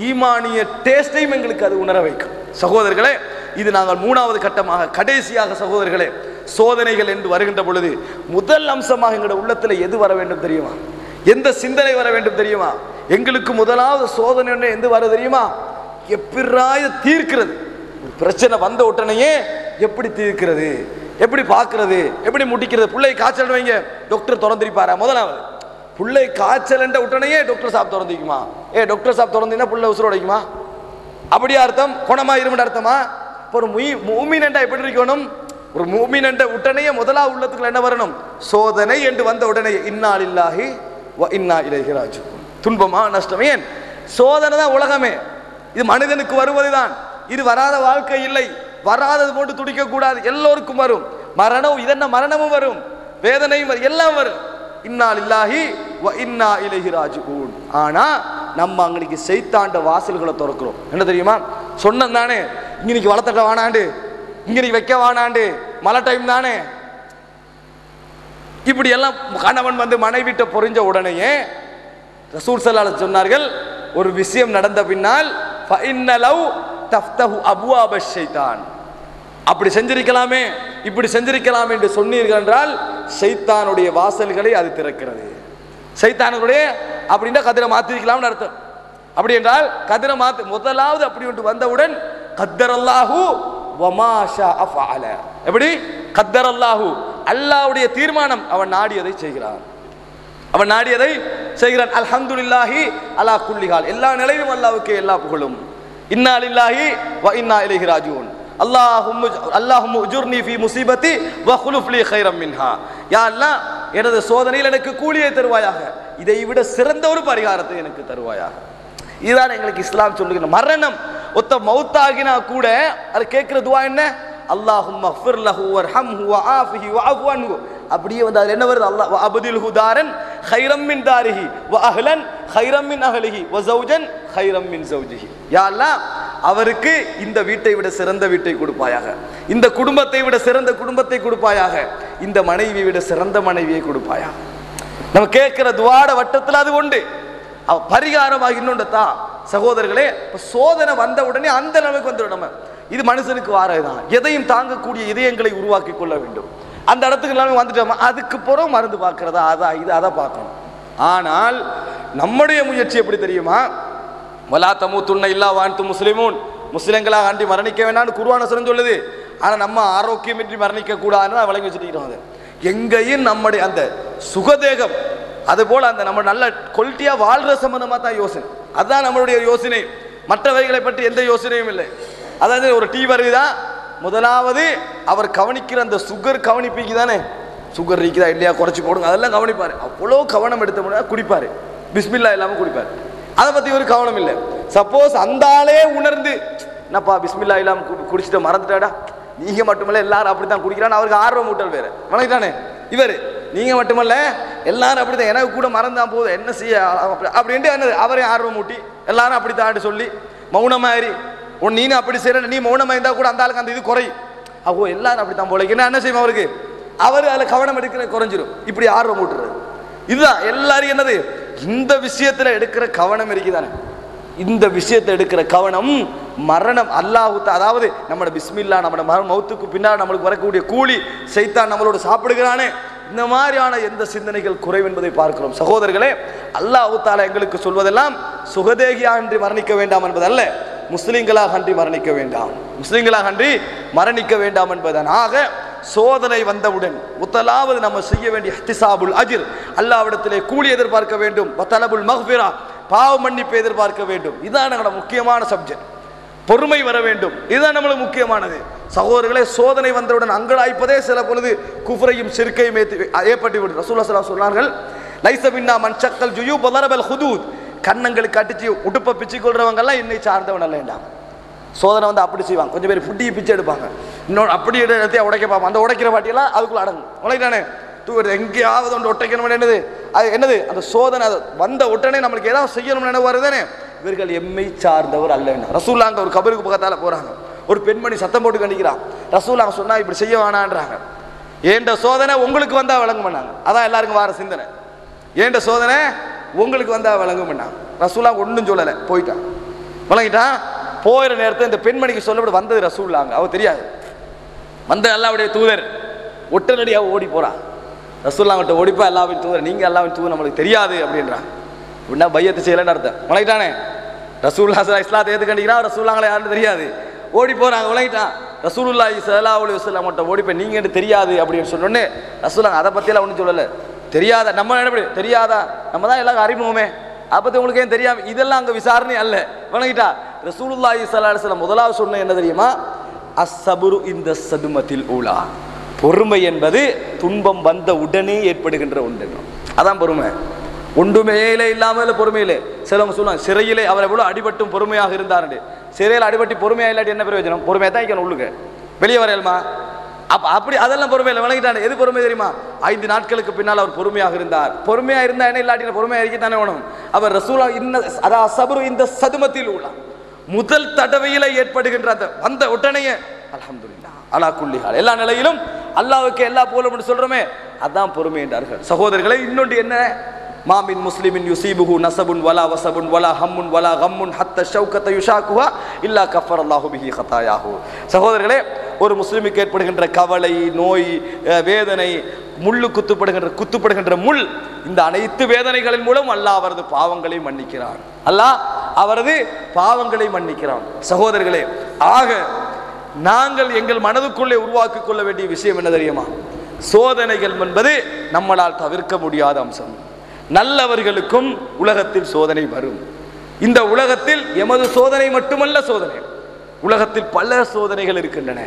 ஈமானிய டேஸ்டையும் எங்களுக்கு அது உணர வைக்கும். சகோதரர்களே, இது நாங்கள் மூணாவது கட்டமாக கடைசியாக சகோதரர்களே, சோதனைகள் என்று வருகின்ற பொழுது முதல் அம்சமாக எங்களுடைய உள்ளத்தில் எது வர வேண்டும் தெரியுமா? எந்த சிந்தனை வர வேண்டும் தெரியுமா? எங்களுக்கு முதலாவது சோதனை எது வர தெரியுமா? எப்படிராய தீர்க்கிறது. பிரச்சனை வந்த உடனேயே எப்படி தீர்க்கிறது, எப்படி பார்க்கிறது, எப்படி முடிக்கிறது. பிள்ளை காய்ச்சல் வைங்க, டாக்டர் திறந்திருப்பாரா? முதலாவது பிள்ளை காய்ச்சல் என்ற உடனேயே டாக்டர் சாப் திறந்திக்குமா? டாக்டர் சாப் திறந்தீங்கன்னா பிள்ளை உசுரோட வைக்குமா? அப்படியா அர்த்தம்? குணமா இருமுன்னு அர்த்தமா? ஒரு மூமின் என்றா எப்படி இருக்கணும்? ஒரு மூமின் என்ற உடனேயே முதலாவது உள்ளத்துக்குள்ள என்ன வரணும்? சோதனை என்று வந்த உடனே இன்னா லில்லாஹி வ இன்னா இலைஹி ராஜிஊன். துன்பமா நஷ்டமே? ஏன் சோதனை தான் உலகமே. இது மனிதனுக்கு வருவதுதான். இது வராத வாழ்க்கை இல்லை. வராதது போட்டு துடிக்க கூடாது. எல்லோருக்கும் வரும் மரணம். இதென்ன மரணமும் வரும், வேதனையும் வரும், எல்லாம் வரும். இன்னா லில்லாஹி வ இன்னா இலைஹி ராஜிஊன். ஆனா நம்ம அன்னைக்கு சைத்தாண்ட வாசல்களை திறக்கிறோம். என்ன தெரியுமா? சொன்னது தானே, இன்னைக்கு வளர்த்தட்ட வானாண்டு, இங்கே வைக்க வானாண்டு, மழை டைம் தானே. இப்படி எல்லாம் கணவன் வந்து மனைவிட்ட பொறிஞ்ச உடனேயே ரசூல் ஸல்லல்லாஹு அலைஹி சொன்னார்கள், ஒரு விஷயம் நடந்த பின்னால் ஃபஇன்னலவ் தஃப்தஹு அப்வாப ஷைத்தான். அப்படி செஞ்சிருக்கலாமே, இப்படி செஞ்சிருக்கலாமே என்று சொன்னீர்கள் என்றால் ஷைத்தானுடைய வாசல்களை அது திறக்கிறது. ஷைத்தானுடைய அப்படின்னா கதிரை மாத்திருக்கலாம்னு அர்த்தம். அப்படி என்றால் கதிரை மாத்து முதலாவது அப்படி ஒன்று வந்தவுடன் கத்தரல்லாஹு வமா ஷாஅ ஃபஅல. எப்படி? கத்தரல்லாஹு, அல்லாஹ்வுடைய தீர்மானம், அவன் நாடியதை செய்கிறான். அவன் நாடியதை செய்கிறான். அல்ஹம்துலில்லாஹி அலா குல்லி ஹால். எல்லா நிலையிலும் அல்லாஹ்வுக்கே எல்லா புகழும். இன்னா லில்லாஹி வ இன்னா இலைஹி ராஜிஊன். அல்லாஹும்ம உஜுர்னி ஃபீ முஸீபத்தி வ குலுஃப் லீ கைரம் மின்ஹா. யா அல்லாஹ், எனது சோதனையில் எனக்கு கூலியை தருவாயாக, இதை விட சிறந்த ஒரு பரிகாரத்தை எனக்கு தருவாயாக. இதுதான் எங்களுக்கு இஸ்லாம் சொல்லுகிற மரணம். ஒத்த மௌத்தாகினா கூட அது கேட்கிற துவா என்ன? அல்லாஹும்ம ஃபிர் லஹு வர்ஹம்ஹு வஆஃபிஹி வஅஃபு அன்ஹு. அப்படியே வந்து அது என்ன வருது? அல்லாஹ் வஅப்தில்ஹு தாரன் கைரம் மின் தாரிஹி வ அஹ்லன் கைரம் மின் அஹ்லிஹி வ ஜௌஜன் கைரம் மின் ஜௌஜிஹி. யா அல்லாஹ், அவருக்கு இந்த வீட்டை விட சிறந்த வீட்டை கொடுப்பாயாக, இந்த குடும்பத்தை விட சிறந்த குடும்பத்தை கொடுப்பாயாக, இந்த மனைவியை விட சிறந்த மனைவியை கொடுப்பாயாக. நம்ம கேட்கிற துவாட வட்டத்தில் அது உண்டு. பரிகாரமாக இன்னொன்றா சகோதரர்களே, சோதனை வந்த உடனே அந்த நிலைமைக்கு வந்துடும். நம்ம இது மனுஷனுக்கு வாரதுதான். எதையும் தாங்கக்கூடிய இதயங்களை உருவாக்கி கொள்ள வேண்டும். அந்த இடத்துக்கு எல்லாமே வந்துட்டோம். அதுக்கு பிறகு மருந்து பார்க்கறதா, அதான் இது அதை பார்க்கணும். ஆனால் நம்முடைய முயற்சி எப்படி தெரியுமா? வலா தமூத்துன்ன இல்லா வஅன்தும் முஸ்லிமூன். முஸ்லிம்களாக அண்டி மரணிக்க வேண்டாம்னு குர்ஆன் வசனம் சொல்லுது. ஆனால் நம்ம ஆரோக்கியமின்றி மரணிக்க கூடாதுன்னு வழங்கி வச்சுட்டு எங்கேயும் நம்முடைய அந்த சுகதேகம், அதுபோல் அந்த நம்ம நல்ல குவாலிட்டியாக வாழ்கிற சம்பந்தமாக தான் யோசனை. அதுதான் நம்மளுடைய யோசனை. மற்றவைகளை பற்றி எந்த யோசனையும் இல்லை. அதாவது ஒரு டீ வருதா, முதலாவது அவர் கவனிக்கிற அந்த சுகர் கவனிப்பிக்கு தானே, சுகர் இருக்குதா இல்லையா, குறைச்சி போடுங்க, அதெல்லாம் கவனிப்பார். அவ்வளோ கவனம் எடுத்த முடியாது குடிப்பார், பிஸ்மில்லா இல்லாமல் குடிப்பார். அதை பற்றி ஒரு கவனம் இல்லை. சப்போஸ் அந்த ஆளே உணர்ந்து என்னப்பா பிஸ்மில்லா இல்லாமல் குடிச்சிட்டு மறந்துட்டாடா, நீங்கள் மட்டுமல்ல எல்லாரும் அப்படி தான் குடிக்கிறான்னு அவருக்கு ஆர்வம் ஊட்டல் வேறு வணங்கிட்டானே இவர். நீங்கள் மட்டுமல்ல எல்லாரும் அப்படி தான், எனக்கு கூட மறந்தான் போதும் என்ன செய்ய அப்படின்ட்டு என்னது அவரே ஆர்வம் ஊட்டி எல்லாரும் அப்படி தான் சொல்லி மௌனமாயிரி நீனு அப்படி செய்யற, நீ மௌனமாக இருந்தால் கூட அந்த ஆளுக்கு அந்த இது குறையும். அப்போ எல்லாரும் அப்படி தான் போல என்ன செய்வோம் அவருக்கு, அவர் அதில் கவனம் எடுக்கிற குறைஞ்சிடும். இப்படி ஆர்வம் ஊட்டுறது இதுதான் எல்லாரும் என்னது இந்த விஷயத்தில் எடுக்கிற கவனம் இருக்குதானே. இந்த விஷயத்தை எடுக்கிற கவனம் மரணம் அல்லாஹ், அதாவது நம்மளோட பிஸ்மில்லா, நம்மளோட மௌத்துக்கு பின்னால் நம்மளுக்கு வரக்கூடிய கூலி சைத்தான் நம்மளோட சாப்பிடுகிறானே, இந்த மாதிரியான எந்த சிந்தனைகள் குறைவு என்பதை பார்க்கிறோம். சகோதரர்களே, அல்லாஹ் தஆலா எங்களுக்கு சொல்வதெல்லாம் சுகதேகியாக அன்றி மரணிக்க வேண்டாம் என்பதல்ல, முஸ்லிம்களாக அன்றி மரணிக்க வேண்டாம், முஸ்லிம்களாக அன்றி மரணிக்க வேண்டாம் என்பதன். ஆக சோதனை வந்தவுடன் முதலாவது நம்ம செய்ய வேண்டிய இஹ்திசாபுல் அஜ்ர், அல்லாஹ்விடத்திலே கூலி எதிர்பார்க்க வேண்டும். வதலபுல் மக்ஃபிரா, பாவ மன்னிப்பு எதிர்பார்க்க வேண்டும். இதுதான் நம்மளோட முக்கியமான சப்ஜெக்ட். பொறுமை வர வேண்டும், இதுதான் நம்மளுக்கு முக்கியமானது. சகோதரர்களே, சோதனை வந்தவுடன் அங்கலாய்ப்பதே சில பொழுது குஃப்ரையும் ஷிர்கையும் ஏற்பட்டு விடும். ரசூலுல்லாஹி ஸல்லல்லாஹு அலைஹி வஸல்லம் சொன்னார்கள், லைஸ மின்னா மன் ஷக்கல் ஜுயூப் வதரபல் ஹுதூத். கண்ணங்களுக்கு அடிச்சு உடுப்பை பிச்சு கொள்றவங்க எல்லாம் என்னை சார்ந்தவன் அல்ல. சோதனை வந்து அப்படி செய்வாங்க. கொஞ்சம் பேர் புட்டியை பிச்சு எடுப்பாங்க, இன்னொன்று அப்படி எடுத்து உடைக்க பார்ப்பாங்க. அந்த உடைக்கிற பாட்டியெல்லாம் அதுக்குள்ள அடங்கும். உடைக்கிறானே தூக்குறது, எங்கேயாவது ஒன்று ஒட்டைக்கணும். என்னது அது என்னது அந்த சோதனை வந்த உடனே நம்மளுக்கு ஏதாவது செய்யணும்னு நினைவு வருதானே, இவர்கள் எம்மை சார்ந்தவர் அல்ல. ரசூலுல்லாஹ் ஒரு கபருக்கு பக்கத்தால் போகிறாங்க, ஒரு பெண்மணி சத்தம் போட்டு கண்டிக்கிறான். ரசூலுல்லாஹ் சொன்னா இப்படி செய்ய வேணான்றாங்க. ஏண்ட சோதனை உங்களுக்கு வந்தால் வழங்க பண்ணாங்க. அதான் எல்லாருக்கும் வார சிந்தனை, ஏண்ட சோதனை உங்களுக்கு வந்தால் வழங்க பண்ணாங்க. ரசூலுல்லாஹ் ஒன்றும் சொல்லலை, போயிட்டான். வழங்கிட்டா போகிற நேரத்தில் இந்த பெண்மணிக்கு சொல்லப்பட வந்தது ரசூலுல்லாஹ், அவ தெரியாது. வந்த அல்லாஹ்வுடைய தூதர் ஒட்டனடியாக ஓடி போறா. ரசூலுல்லாஹ் கிட்ட ஓடிப்பா, அல்லாஹ்வின் தூதர், நீங்க அல்லாஹ்வின் தூதர் நம்மளுக்கு தெரியாது அப்படின்றான். அப்படின்னா பையத்து செய்யலன்னு அர்த்தம். வழங்கிட்டானே ரசூலுல்லாஹ் இஸ்லாத்தை ஏற்றுக்கண்டிங்கன்னா ரசூலுல்லாஹ்களை யாருன்னு தெரியாது, ஓடி போறாங்க. வழங்கிட்டான். ரசூலுல்லாஹி ஸல்லல்லாஹு அலைஹி வஸல்லம் கிட்ட ஓடிப்ப நீங்க என்று தெரியாது அப்படின்னு சொன்னோன்னே ரசூலுல்லாஹ் அதை பற்றியெல்லாம் ஒன்றும் சொல்லலை. தெரியாதா நம்ம என்ன தெரியாதா, நம்ம தான் எல்லாரும் அறிமுகமே, அதை பற்றி உங்களுக்கு ஏன் தெரியாம, இதெல்லாம் அங்கே விசாரணை அல்ல. வணங்கிட்டா ரசூலுல்லாஹி ஸல்லல்லாஹு அலைஹி வஸல்லம் முதலாவது சொன்ன என்ன தெரியுமா, அஸ்ஸபுரு இந்த சதுமத்தில் ஊலா, பொறுமை என்பது துன்பம் வந்த உடனே ஏற்படுகின்ற ஒன்று. அதான் பொறுமை. ஒன்றுமே இல்லாமல் பொறுமையிலே சிலவங்க சொல்லுவாங்க சிறையிலே அவர் எவ்வளோ அடிபட்டும் பொறுமையாக இருந்தார். சிறையில் அடிபட்டு பொறுமையாக இல்லாட்டி என்ன பிரயோஜனம்? பொறுமையாக தான் இருக்கணும், உள்ளுக்கு வெளியே வரையலுமா? அப்படி அதெல்லாம் பொறுமை இல்லை. வணங்கிட்டானே எது பொறுமை தெரியுமா? 5 நாட்களுக்கு பின்னால் அவர் பொறுமையாக இருந்தார். பொறுமையாக இருந்தா என்ன, இல்லாட்டி பொறுமையாக இருக்கத்தானே வேணும். அவர் ரசூலா அதான் சபரு இந்த சதுமத்தில் உள்ள முதல் தடவையில ஏற்படுகின்ற அந்த வந்த உடனேயே அல்ஹம்துலில்லாஹ் அலா குல்லி ஹால், எல்லா நிலையிலும் அல்லாஹ்வுக்கு எல்லா புகழும் சொல்றோமே, அதான் பொறுமை என்றார்கள். சகோதரர்களே, இன்னொன்று என்ன, மாமின் முஸ்லிமின் யுசீபுஹு நஸபுன் வலா வஸபுன் வலா ஹம்முன் வலா கம்முன் ஹத்த ஷௌகத யுஷாகுஹா இல்லா கஃபரல்லாஹு பிஹி கதாயாஹு. சகோதரர்களே, ஒரு முஸ்லிமுக்கு ஏற்படுகின்ற கவலை, நோய், வேதனை, முள்ளு குத்துப்படுகின்ற முள், இந்த அனைத்து வேதனைகளின் மூலம் அல்லாஹ் அவரது பாவங்களை மன்னிக்கிறான். அல்லாஹ் அவரது பாவங்களை மன்னிக்கிறான். சகோதரர்களே, ஆக நாங்கள் எங்கள் மனதுக்குள்ளே உருவாக்கிக் கொள்ள வேண்டிய விஷயம் என்ன தெரியுமா, சோதனைகள் என்பது நம்மளால் தவிர்க்க முடியாத அம்சம். நல்லவர்களுக்கும் உலகத்தில் சோதனை வரும். இந்த உலகத்தில் எமது சோதனை மட்டுமல்ல சோதனை, உலகத்தில் பல சோதனைகள் இருக்கின்றன,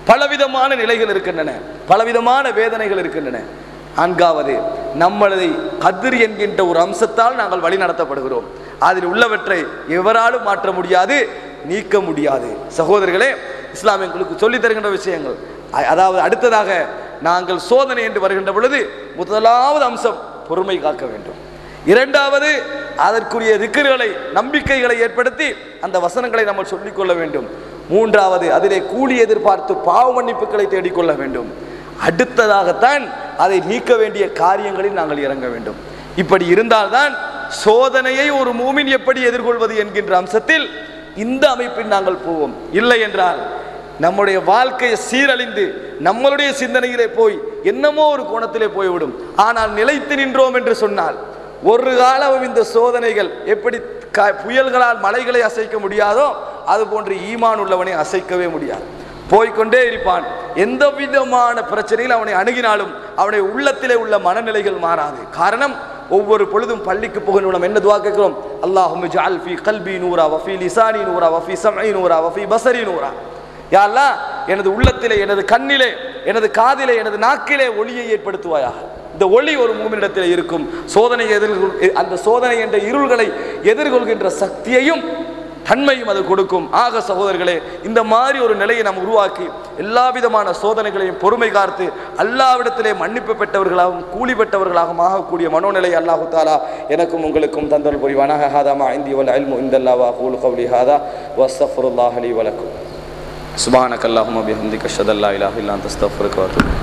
பலவிதமான நிலைகள் இருக்கின்றன, பலவிதமான வேதனைகள் இருக்கின்றன. 4வது, நம்மளதை கதிர் என்கின்ற ஒரு அம்சத்தால் நாங்கள் வழி நடத்தப்படுகிறோம். அதில் உள்ளவற்றை எவராலும் மாற்ற முடியாது, நீக்க முடியாது. சகோதரர்களே, இஸ்லாம் எங்களுக்கு சொல்லித் தருகின்ற விஷயங்கள். அதாவது அடுத்ததாக நாங்கள் சோதனை என்று வருகின்ற பொழுது முதலாவது அம்சம் பொறுமை காக்க வேண்டும். 2வது, அதற்குரிய திக்ர்களை, நம்பிக்கைகளை ஏற்படுத்தி அந்த வசனங்களை நம்ம சொல்லிக்கொள்ள வேண்டும். 3வது, அதிலே கூலி எதிர்பார்த்து பாவ மன்னிப்புகளை தேடிக்கொள்ள வேண்டும். அடுத்ததாகத்தான் அதை நீக்க வேண்டிய காரியங்களில் நாங்கள் இறங்க வேண்டும். இப்படி இருந்தால்தான் சோதனையை ஒரு மூமின் எப்படி எதிர்கொள்வது என்கின்ற அம்சத்தில் இந்த அமைப்பில் நாங்கள் போவோம். இல்லை என்றால் நம்முடைய வாழ்க்கையை சீரழிந்து நம்மளுடைய சிந்தனையிலே போய் என்னமோ ஒரு கோணத்திலே போய்விடும். ஆனால் நிலைத்து நின்றோம் என்று சொன்னால் ஒரு காலம் இந்த சோதனைகள் எப்படி புயல்களால் மலைகளை அசைக்க முடியாதோ அது போன்று ஈமான் உள்ளவனை அசைக்கவே முடியாது. போய்கொண்டே இருப்பான். எந்த விதமான பிரச்சனையில் அவனை அணுகினாலும் அவனுடைய உள்ளத்திலே உள்ள மனநிலைகள் மாறாது. காரணம், ஒவ்வொரு பொழுதும் பள்ளிக்கு போகிற என்ன துவா கேட்கிறோம், அல்லாஹும்ம ஜஅல் ஃபீ கல்பி நூரா வஃபீ லிசானி நூரா வஃபீ ஸம்இ நூரா வஃபீ பஸரி நூரா. யா அல்லாஹ், எனது உள்ளத்திலே, எனது கண்ணிலே, எனது காதிலே, எனது நாக்கிலே ஒளியை ஏற்படுத்துவாயாக. இந்த ஒளி ஒரு மூமினிடத்தில் இருக்கும். சோதனை அந்த சோதனை என்ற இருள்களை எதிர்கொள்கின்ற சக்தியையும் தன்மையும் அது கொடுக்கும். ஆக சகோதரர்களே, இந்த மாதிரி ஒரு நிலையை நாம் உருவாக்கி எல்லா விதமான சோதனைகளையும் பொறுமை காத்து அல்லாஹ்விடத்திலே மன்னிப்பு பெற்றவர்களாகவும் கூலி பெற்றவர்களாகவும் ஆகக்கூடிய மனோநிலை அல்லாஹு தாலா எனக்கும் உங்களுக்கும் தந்தல் புரிவானாக. ஹாதா மா இந்தி வல் இல்மு இந்தல்லாஹ் வ அகூலு கவ்லி ஹாதா வ அஸ்தக்ஃபிருல்லாஹ லி வ லக்கும். சுப்ஹானக அல்லாஹும்ம பிஹம்திக அஷ்ஹது அல்லா இலாஹா இல்லா அன்த அஸ்தக்ஃபிருக வ அத்தூபு